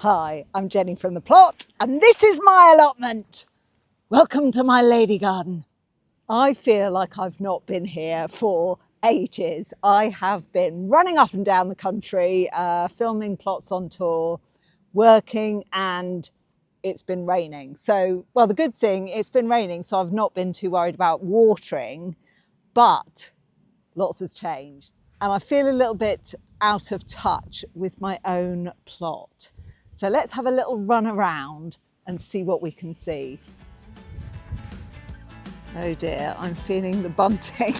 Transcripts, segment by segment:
Hi, I'm Jenny from the plot, and this is my allotment. Welcome to my lady garden. I feel like I've not been here for ages. I have been running up and down the country, filming plots on tour, working, and it's been raining. So, well, the good thing, it's been raining, so I've not been too worried about watering, but lots has changed. And I feel a little bit out of touch with my own plot. So let's have a little run around and see what we can see. Oh dear, I'm feeling the bunting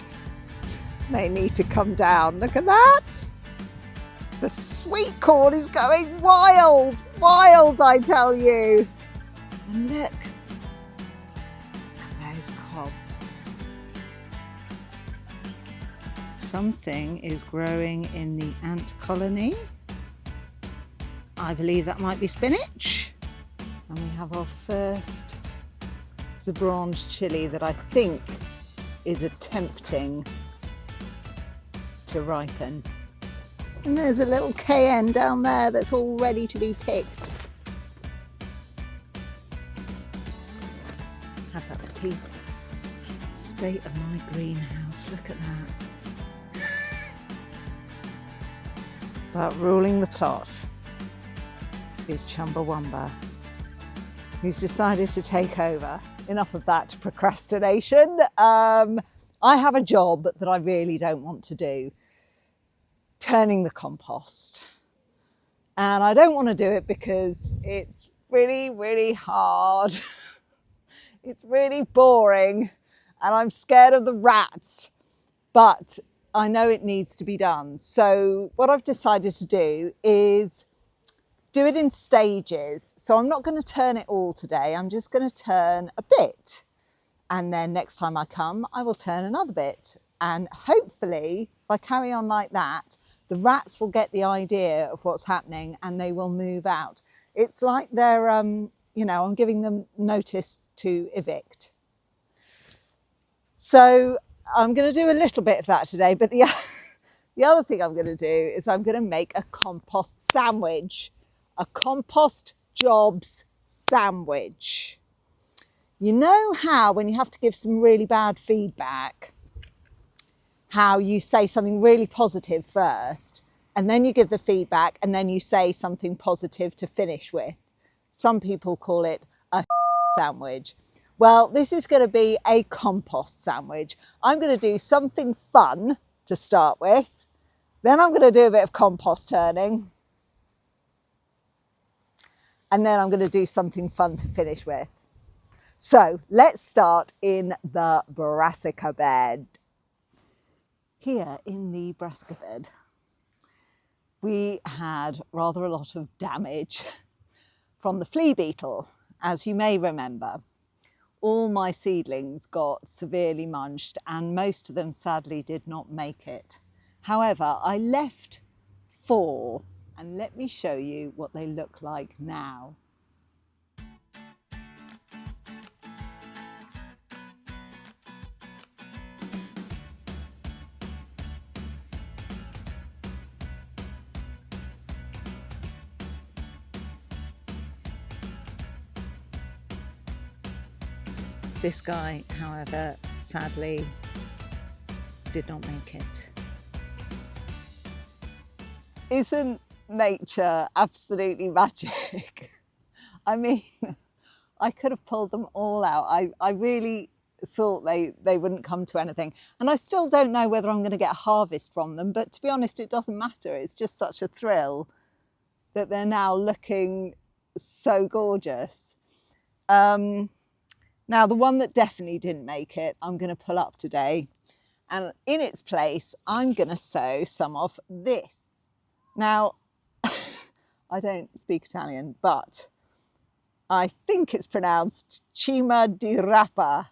may need to come down. Look at that. The sweet corn is going wild, wild, I tell you. And look at those cobs. Something is growing in the ant colony. I believe that might be spinach. And we have our first Zabranche chilli that I think is attempting to ripen. And there's a little cayenne down there that's all ready to be picked. Have that for tea. State of my greenhouse, look at that. But ruling the plot is Chumbawamba, who's decided to take over. Enough of that procrastination. I have a job that I really don't want to do, turning the compost. And I don't want to do it because it's really, really hard. It's really boring and I'm scared of the rats, but I know it needs to be done. So what I've decided to do is do it in stages. So I'm not going to turn it all today. I'm just going to turn a bit. And then next time I come, I will turn another bit. And hopefully, if I carry on like that, the rats will get the idea of what's happening and they will move out. It's like they're, I'm giving them notice to evict. So I'm going to do a little bit of that today. But the other thing I'm going to do is I'm going to make a compost sandwich. A compost jobs sandwich. You know how when you have to give some really bad feedback, how you say something really positive first, and then you give the feedback, and then you say something positive to finish with. Some people call it a sandwich. Well, this is going to be a compost sandwich. I'm going to do something fun to start with. Then I'm going to do a bit of compost turning. And then I'm going to do something fun to finish with. So let's start in the Brassica bed. Here in the Brassica bed, we had rather a lot of damage from the flea beetle. As you may remember, all my seedlings got severely munched and most of them sadly did not make it. However, I left 4. And let me show you what they look like now. This guy, however, sadly did not make it. Isn't nature absolutely magic? I mean, I could have pulled them all out. I really thought they wouldn't come to anything. And I still don't know whether I'm going to get a harvest from them, but to be honest, it doesn't matter. It's just such a thrill that they're now looking so gorgeous. Now, the one that definitely didn't make it, I'm going to pull up today. And in its place, I'm going to sow some of this. Now, I don't speak Italian, but I think it's pronounced cima di rapa.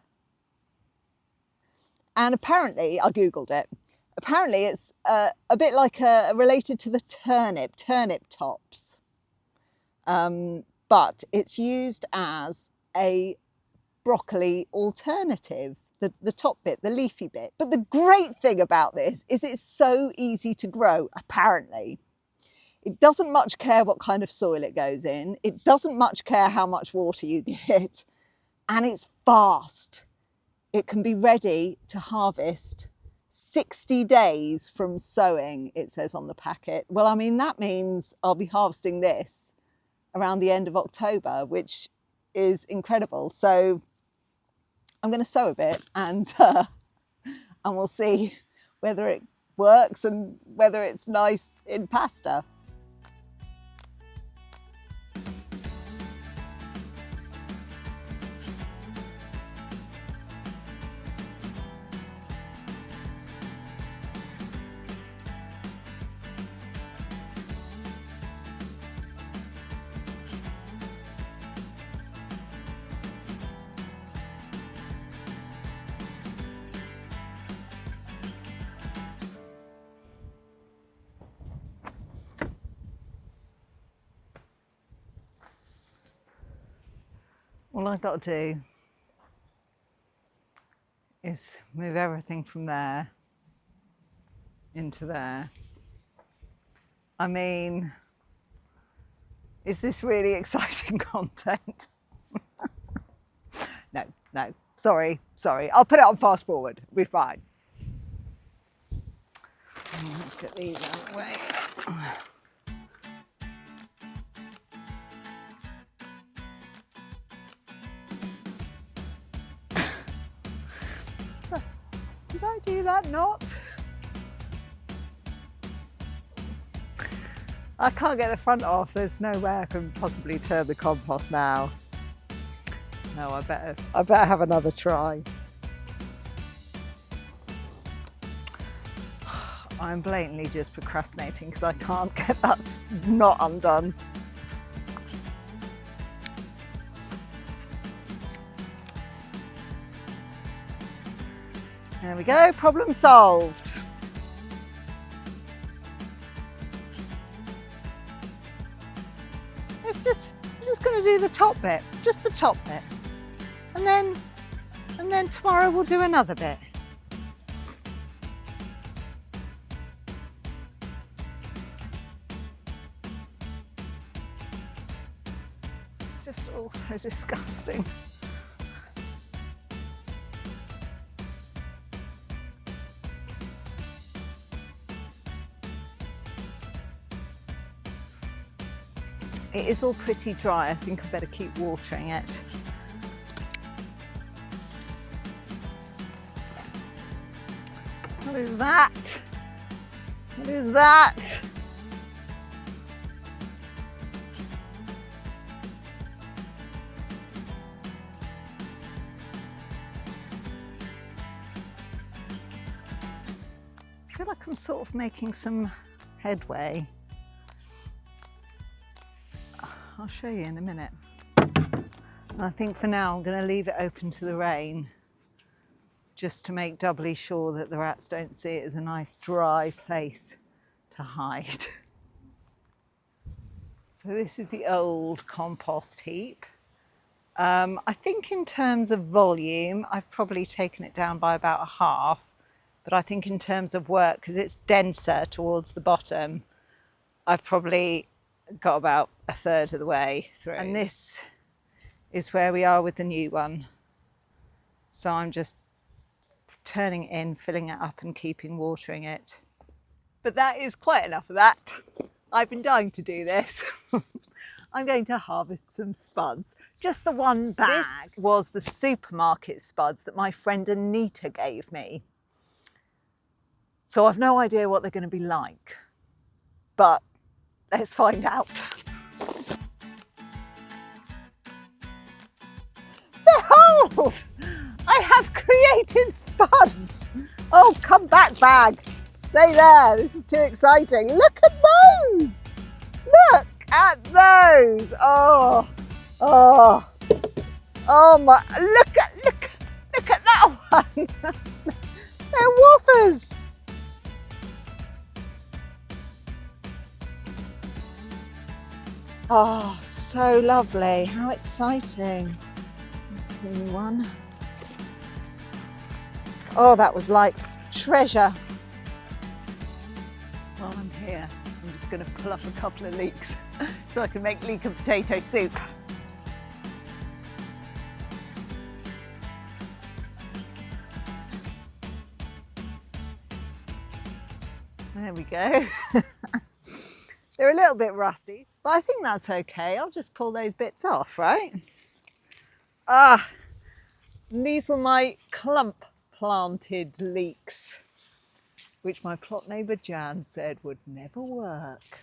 And apparently, I Googled it. Apparently, it's a bit like related to the turnip tops. But it's used as a broccoli alternative, the top bit, the leafy bit. But the great thing about this is it's so easy to grow, apparently. It doesn't much care what kind of soil it goes in. It doesn't much care how much water you give it. And it's fast. It can be ready to harvest 60 days from sowing, it says on the packet. Well, I mean, that means I'll be harvesting this around the end of October, which is incredible. So I'm going to sow a bit and we'll see whether it works and whether it's nice in pasta. All I've got to do is move everything from there into there. I mean, is this really exciting content? No, sorry. I'll put it on fast forward, we're fine. Let's get these out of the way. Did I do that not? I can't get the front off. There's no way I can possibly turn the compost now. No, I better have another try. I'm blatantly just procrastinating because I can't get that knot undone. There we go, problem solved. We're just going to do the top bit, just the top bit. And then tomorrow we'll do another bit. It's just all so disgusting. It is all pretty dry. I think I better keep watering it. What is that? What is that? I feel like I'm sort of making some headway. I'll show you in a minute. And I think for now I'm going to leave it open to the rain just to make doubly sure that the rats don't see it as a nice dry place to hide. So this is the old compost heap. I think in terms of volume, I've probably taken it down by about a half, but I think in terms of work, because it's denser towards the bottom, I've probably got about a third of the way through. And this is where we are with the new one. So I'm just turning it in, filling it up and keeping watering it. But that is quite enough of that. I've been dying to do this. I'm going to harvest some spuds. Just the one bag. This was the supermarket spuds that my friend Anita gave me. So I've no idea what they're going to be like, but let's find out. Behold! I have created spuds! Oh, come back, bag. Stay there. This is too exciting. Look at those! Look at those! Oh my! Look at that one! They're whoppers! Oh, so lovely. How exciting. Teeny one. Oh, that was like treasure. While I'm here, I'm just just going to pull up a couple of leeks so I can make leek and potato soup. There we go. They're a little bit rusty, but I think that's okay. I'll just pull those bits off, right? Ah, and these were my clump planted leeks, which my plot neighbour Jan said would never work.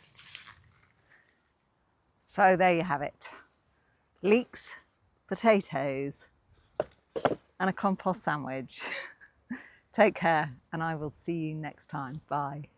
So there you have it. Leeks, potatoes, and a compost sandwich. Take care, and I will see you next time. Bye.